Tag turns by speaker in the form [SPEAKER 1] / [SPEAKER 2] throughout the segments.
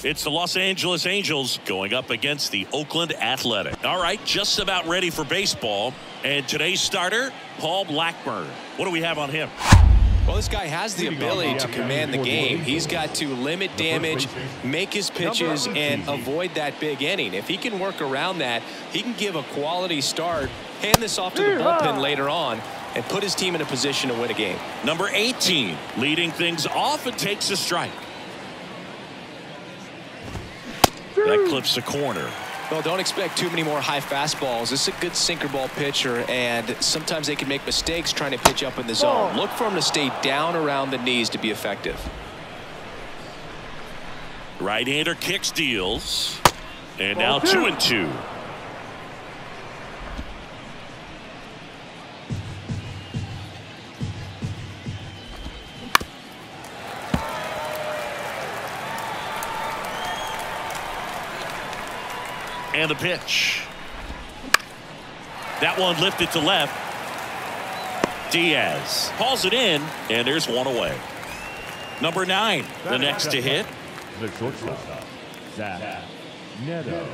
[SPEAKER 1] It's the Los Angeles Angels going up against the Oakland Athletic. All right, just about ready for baseball. And today's starter, Paul Blackburn. What do we have on him?
[SPEAKER 2] Well, this guy has the ability to command the game. He's got to limit damage, make his pitches, and avoid that big inning. If he can work around that, he can give a quality start, hand this off to the bullpen later on, and put his team in a position to win a game.
[SPEAKER 1] Number 18, leading things off and takes a strike. That clips the corner.
[SPEAKER 2] Well, don't expect too many more high fastballs. This is a good sinker ball pitcher, and sometimes they can make mistakes trying to pitch up in the zone. Look for him to stay down around the knees to be effective.
[SPEAKER 1] Right-hander kicks, deals. And now 2-2. And the pitch. That one lifted to left. Diaz hauls it in, and there's one away. Number 9, the next to hit.
[SPEAKER 3] The shortstop, Zach Neto.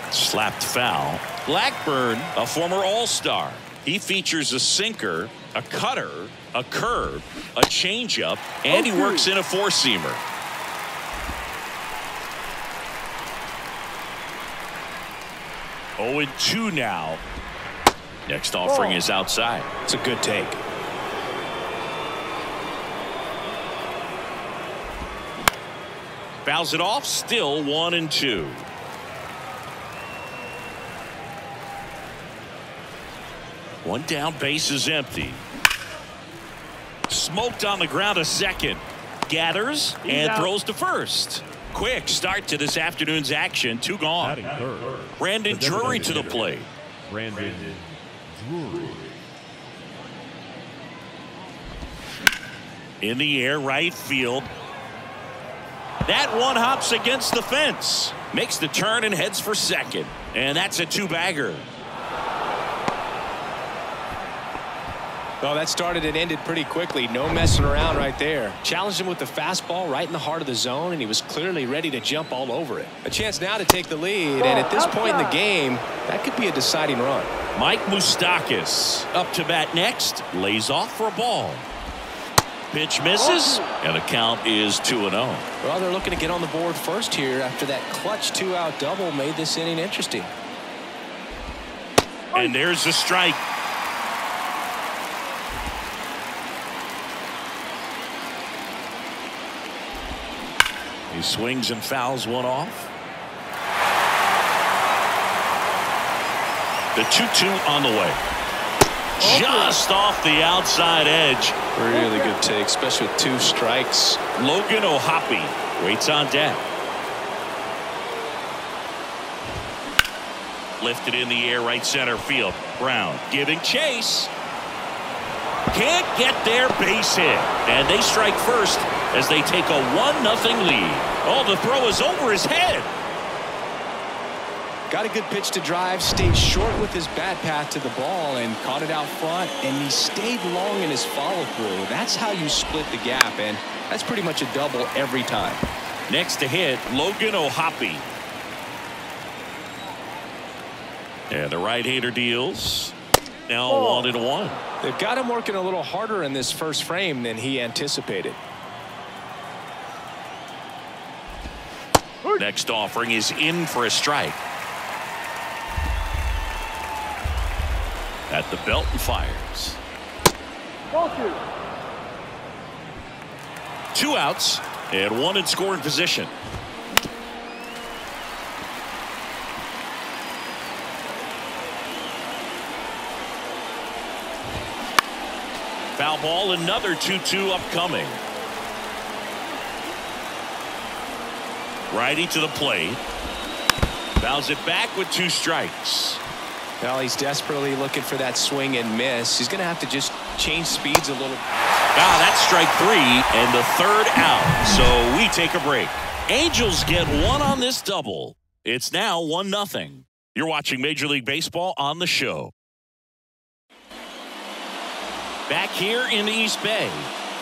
[SPEAKER 1] Slapped foul. Blackburn, a former All-Star. He features a sinker, a cutter, a curve, a changeup, and he works in a four-seamer. Oh, and 2 now. Next offering is outside.
[SPEAKER 2] It's a good take.
[SPEAKER 1] Fouls it off, still 1-2. One down, base is empty. Smoked on the ground a second. Gathers and throws to first. Quick start to this afternoon's action. 2 gone. Brandon Drury to the plate.
[SPEAKER 3] Brandon Drury.
[SPEAKER 1] In the air, right field. That one hops against the fence. Makes the turn and heads for second. And that's a 2-bagger.
[SPEAKER 2] Well, that started and ended pretty quickly. No messing around right there. Challenged him with the fastball right in the heart of the zone, and he was clearly ready to jump all over it. A chance now to take the lead, and at this point in the game, that could be a deciding run.
[SPEAKER 1] Mike Moustakas up to bat next. Lays off for a ball. Pitch misses, and the count is 2-0.
[SPEAKER 2] Well, they're looking to get on the board first here after that clutch 2-out double made this inning interesting.
[SPEAKER 1] And there's the strike. He swings and fouls one off. The 2-2 on the way. Just off the outside edge.
[SPEAKER 2] Really good take, especially with 2 strikes.
[SPEAKER 1] Logan O'Hoppe waits on deck. Lifted in the air, right center field. Brown giving chase. Can't get their base hit. And they strike first as they take a 1-0 lead. Oh, the throw is over his head.
[SPEAKER 2] Got a good pitch to drive, stayed short with his bat path to the ball and caught it out front, and he stayed long in his follow-through. That's how you split the gap, and that's pretty much a double every time.
[SPEAKER 1] Next to hit, Logan O'Hoppe. And the right-hander deals. Now 1-1.
[SPEAKER 2] They've got him working a little harder in this first frame than he anticipated.
[SPEAKER 1] Next offering is in for a strike. At the belt and fires. 2 outs and 1 in scoring position. Foul ball, another 2-2 upcoming. Righty to the plate. Fouls it back with 2 strikes.
[SPEAKER 2] Well, he's desperately looking for that swing and miss. He's going to have to just change speeds a little.
[SPEAKER 1] That's strike 3 and the 3rd out. So we take a break. Angels get 1 on this double. It's now 1-0. You're watching Major League Baseball on the show. Back here in the East Bay.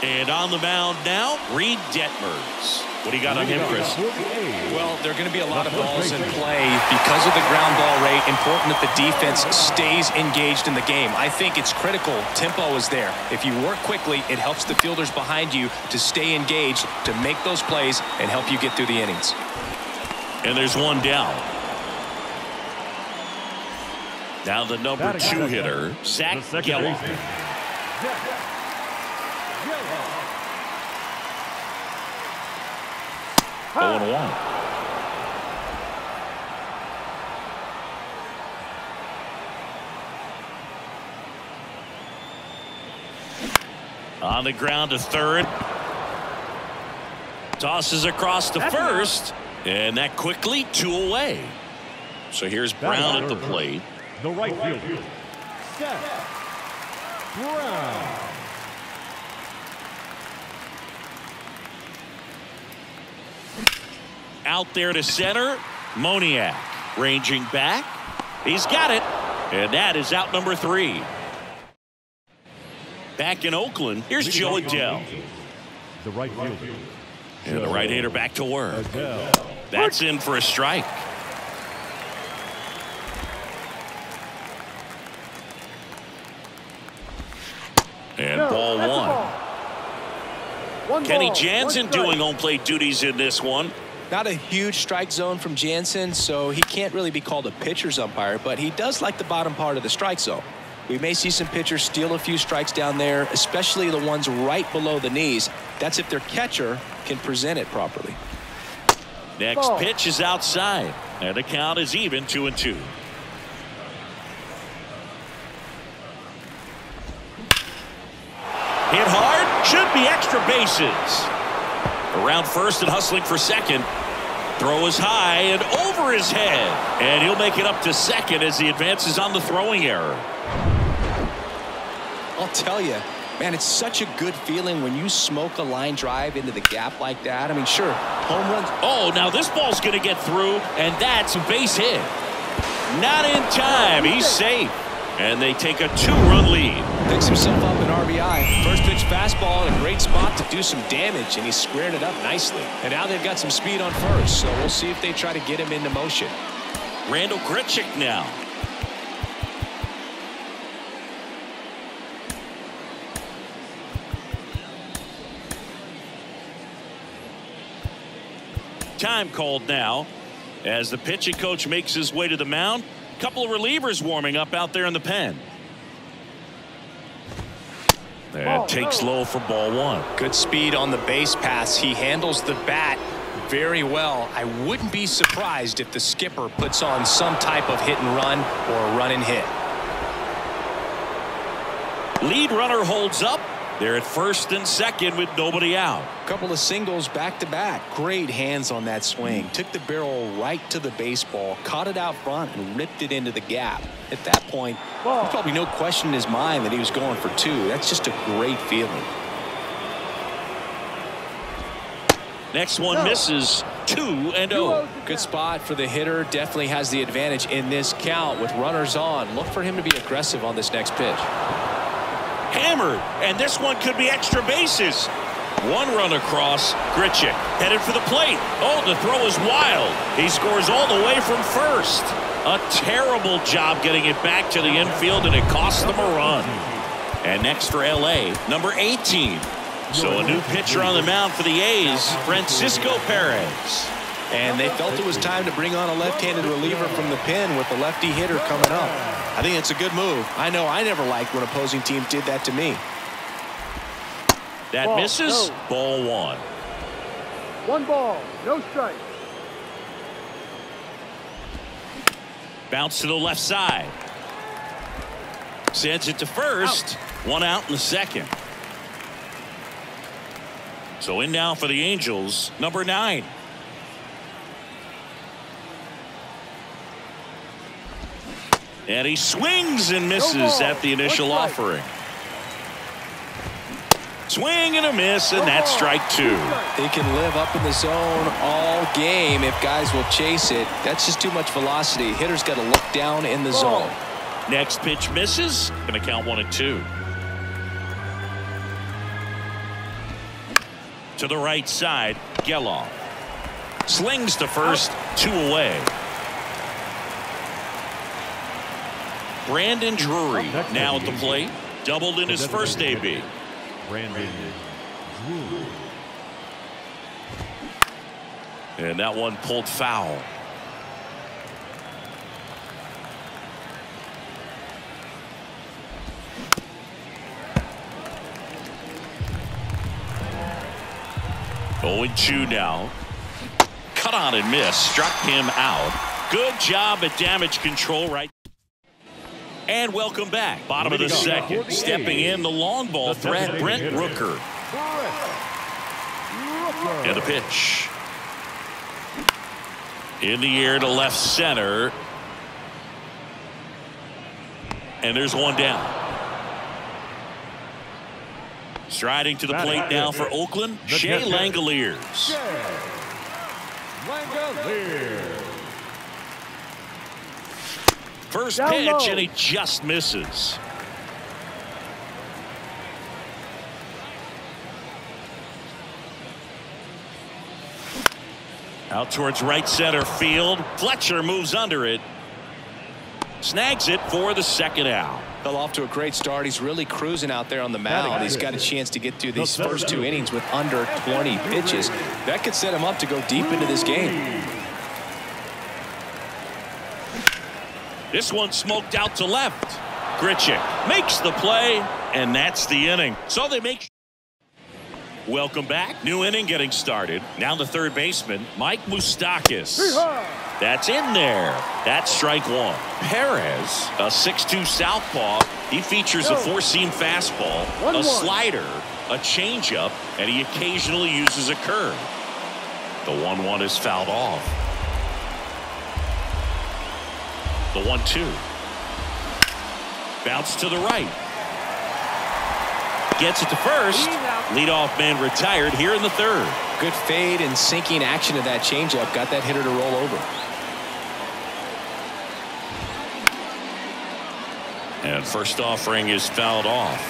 [SPEAKER 1] And on the mound now, Reed Detmers. What do you got on him, Chris?
[SPEAKER 2] Well, there are going to be a lot of balls in play because of the ground ball rate. Important that the defense stays engaged in the game. I think it's critical. Tempo is there. If you work quickly, it helps the fielders behind you to stay engaged, to make those plays, and help you get through the innings.
[SPEAKER 1] And there's one down. Now the number 2 hitter, Zach Geller. 0-1. On the ground to third. Tosses across to first. And that quickly 2 away. So here's Brown at the plate.
[SPEAKER 3] The right fielder, Seth Brown.
[SPEAKER 1] Out there to center. Moniak ranging back. He's got it. And that is out number 3. Back in Oakland, here's Joe Adele.
[SPEAKER 3] The right fielder.
[SPEAKER 1] And the right-hander back to work. That's in for a strike. And ball 1. Kenny Jansen doing home plate duties in this one.
[SPEAKER 2] Not a huge strike zone from Jansen, so he can't really be called a pitcher's umpire, but he does like the bottom part of the strike zone. We may see some pitchers steal a few strikes down there, especially the ones right below the knees. That's if their catcher can present it properly.
[SPEAKER 1] Next pitch is outside, and the count is even 2-2. Hit hard, should be extra bases. Around first and hustling for second. Throw is high and over his head. And he'll make it up to second as he advances on the throwing error.
[SPEAKER 2] I'll tell you, man, it's such a good feeling when you smoke a line drive into the gap like that. I mean, sure, home runs.
[SPEAKER 1] Oh, now this ball's going to get through, and that's a base hit. Not in time. He's safe. And they take a 2-run lead.
[SPEAKER 2] Picks himself up an RBI. First pitch fastball in a great spot to do some damage, and he squared it up nicely. And now they've got some speed on first, so we'll see if they try to get him into motion.
[SPEAKER 1] Randall Grichuk now. Time called now as the pitching coach makes his way to the mound. Couple of relievers warming up out there in the pen. That takes low for ball 1.
[SPEAKER 2] Good speed on the base pass. He handles the bat very well. I wouldn't be surprised if the skipper puts on some type of hit and run or a run and hit.
[SPEAKER 1] Lead runner holds up. They're at first and second with nobody out.
[SPEAKER 2] Couple of singles back to back. Great hands on that swing. Took the barrel right to the baseball, caught it out front, and ripped it into the gap. At that point, there's probably no question in his mind that he was going for 2. That's just a great feeling.
[SPEAKER 1] Next one misses. 2-0.
[SPEAKER 2] Good spot for the hitter. Definitely has the advantage in this count with runners on. Look for him to be aggressive on this next pitch.
[SPEAKER 1] Hammered, and this one could be extra bases. One run across. Grichuk headed for the plate. Oh, the throw is wild. He scores all the way from first. A terrible job getting it back to the infield, and it cost them a run. And next for LA, number 18. So a new pitcher on the mound for the A's, Francisco Perez.
[SPEAKER 2] And they felt it was time to bring on a left-handed reliever from the pen with a lefty hitter coming up. I think it's a good move. I know I never liked when opposing teams did that to me.
[SPEAKER 1] That misses. Ball 1.
[SPEAKER 4] 1 ball, no strike.
[SPEAKER 1] Bounce to the left side. Sends it to first. 1 out in the second. So in now for the Angels, number 9. And he swings and misses at the initial offering. Swing and a miss, and that's strike 2.
[SPEAKER 2] He can live up in the zone all game if guys will chase it. That's just too much velocity. Hitter's got to look down in the zone.
[SPEAKER 1] Next pitch misses. Going to count 1-2. To the right side, Geloff slings to first, 2 away. Brandon Drury now at the plate. Doubled in his first AB.
[SPEAKER 3] Brandon Drury.
[SPEAKER 1] And that one pulled foul. Going 2 now. Cut on and miss. Struck him out. Good job at damage control right. And welcome back. Bottom of the second. Stepping in the long ball threat, Brent Rooker. And the pitch. In the air to left center. And there's one down. Striding to the plate now for Oakland, Shea Langoliers. First pitch, and he just misses. Out towards right center field. Fletcher moves under it. Snags it for the second out.
[SPEAKER 2] Fell off to a great start. He's really cruising out there on the mound. He's got a chance to get through these first 2 innings with under 20 pitches. That could set him up to go deep into this game.
[SPEAKER 1] This one smoked out to left. Grichuk makes the play, and that's the inning. So they make. Welcome back. New inning getting started. Now the third baseman, Mike Moustakas. That's in there. That's strike 1. Perez, a 6'2 southpaw. He features a 4-seam fastball, a slider, a changeup, and he occasionally uses a curve. The 1-1 is fouled off. The 1-2. Bounce to the right. Gets it to first. Leadoff man retired here in the third.
[SPEAKER 2] Good fade and sinking action of that changeup. Got that hitter to roll over.
[SPEAKER 1] And first offering is fouled off.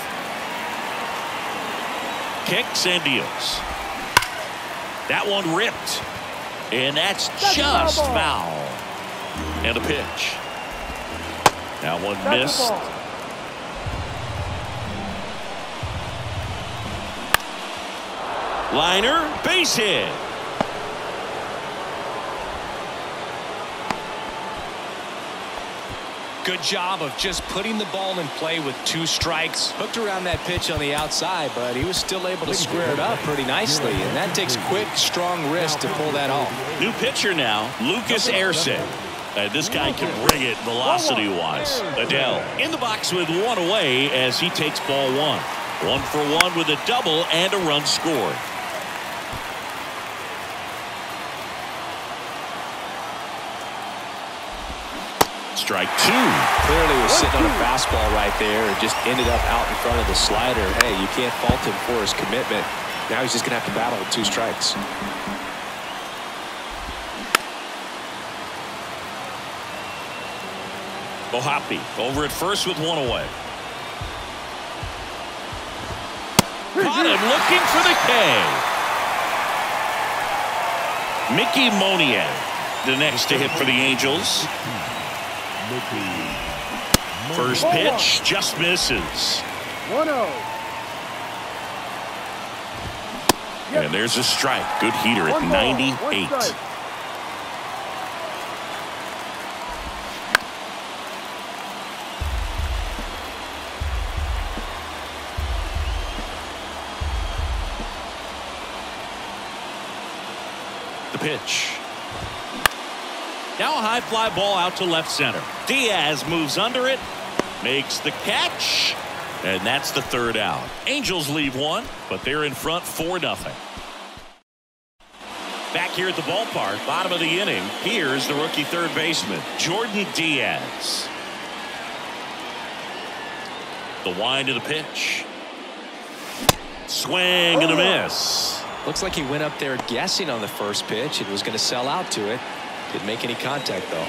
[SPEAKER 1] Kicks and deals. That one ripped. And that's just foul. And a pitch. That one missed. Liner, base hit.
[SPEAKER 2] Good job of just putting the ball in play with 2 strikes. Hooked around that pitch on the outside, but he was still able to square it up pretty nicely. And that takes quick, strong wrist to pull that off.
[SPEAKER 1] New pitcher now, Lucas Erceg. This guy can bring it velocity-wise. Adele in the box with 1 away as he takes ball 1. 1 for 1 with a double and a run scored. Strike 2.
[SPEAKER 2] Clearly was sitting on a fastball right there and just ended up out in front of the slider. Hey, you can't fault him for his commitment. Now he's just going to have to battle with 2 strikes.
[SPEAKER 1] Ohapi over at first with 1 away. Caught him looking for the K. Mickey Moniak, the next to hit for the Angels. First pitch just misses.
[SPEAKER 4] 1-0.
[SPEAKER 1] And there's a strike. Good heater at 98. The pitch. Now a high fly ball out to left center. Diaz moves under it, makes the catch, and that's the third out. Angels leave 1, but they're in front 4-0. Back here at the ballpark, bottom of the inning, here's the rookie third baseman, Jordan Diaz. The wind of the pitch. Swing and a miss.
[SPEAKER 2] Looks like he went up there guessing on the first pitch and was going to sell out to it. Didn't make any contact, though.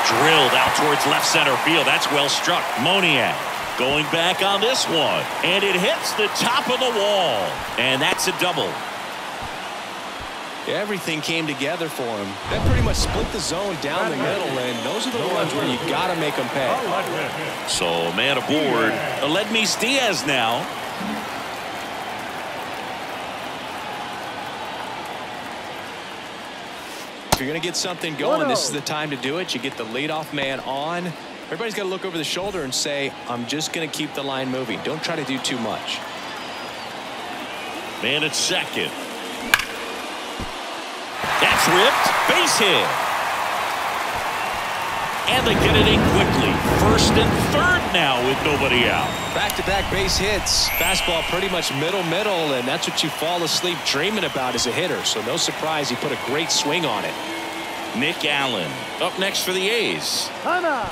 [SPEAKER 1] Drilled out towards left center field. That's well struck. Moniak Going back on this one, and it hits the top of the wall, and that's a double.
[SPEAKER 2] Everything came together for him. That pretty much split the zone down the middle, and those are the ones where you got to make them pay.
[SPEAKER 1] So man aboard. Aledmys Diaz now.
[SPEAKER 2] If you're going to get something going, this is the time to do it. You get the leadoff man on. Everybody's got to look over the shoulder and say, I'm just going to keep the line moving. Don't try to do too much.
[SPEAKER 1] Man at second. That's ripped. Base hit. And they get it in quickly. First and third now with nobody out.
[SPEAKER 2] Back-to-back base hits. Fastball pretty much middle, and that's what you fall asleep dreaming about as a hitter. So no surprise he put a great swing on it.
[SPEAKER 1] Nick Allen up next for the A's.
[SPEAKER 4] Timeout.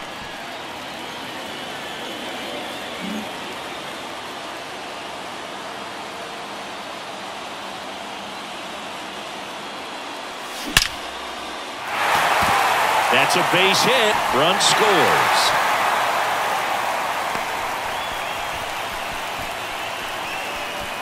[SPEAKER 1] That's a base hit. Run scores.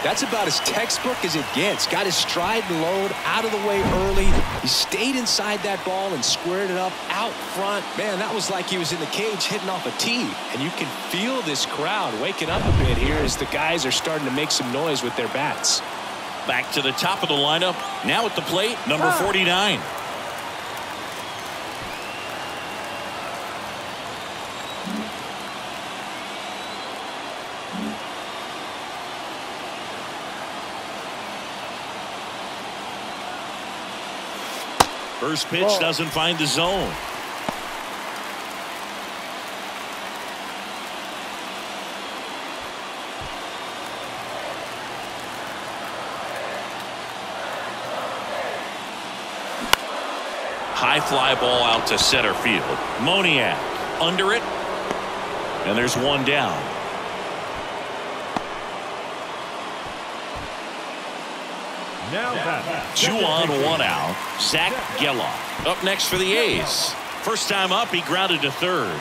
[SPEAKER 2] That's about as textbook as it gets. Got his stride and load out of the way early. He stayed inside that ball and squared it up out front. Man, that was like he was in the cage hitting off a tee. And you can feel this crowd waking up a bit here as the guys are starting to make some noise with their bats.
[SPEAKER 1] Back to the top of the lineup. Now at the plate, number 49. First pitch doesn't find the zone. High fly ball out to center field. Moniak under it. And there's one down.
[SPEAKER 3] Now that
[SPEAKER 1] 2 on, 1 out. Zach Geloff up next for the A's. First time up, he grounded to third.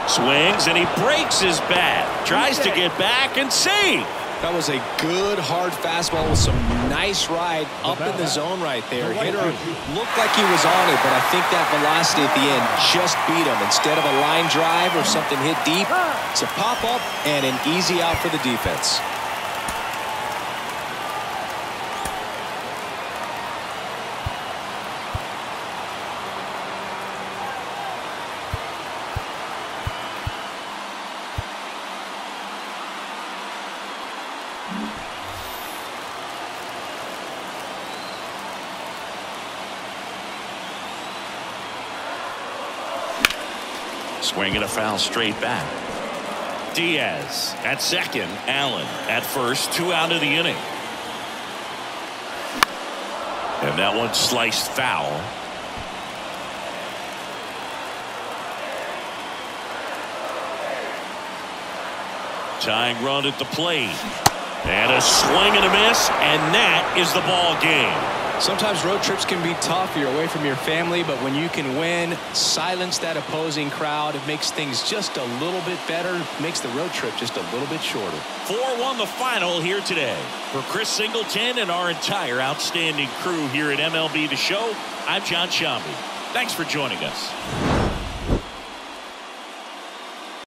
[SPEAKER 1] Swings and he breaks his bat. Tries to get back and see.
[SPEAKER 2] That was a good hard fastball with some nice ride up in the zone right there. Hitter looked like he was on it, but I think that velocity at the end just beat him. Instead of a line drive or something hit deep, it's a pop up and an easy out for the defense.
[SPEAKER 1] Swinging a foul straight back. Diaz at second. Allen at first. 2 out of the inning. And that one sliced foul. Tying run at the plate. And a swing and a miss. And that is the ball game.
[SPEAKER 2] Sometimes road trips can be tough. You're away from your family, but when you can win, silence that opposing crowd, it makes things just a little bit better, makes the road trip just a little bit shorter.
[SPEAKER 1] 4-1 the final here today. For Chris Singleton and our entire outstanding crew here at MLB The Show, I'm John Shambi. Thanks for joining us.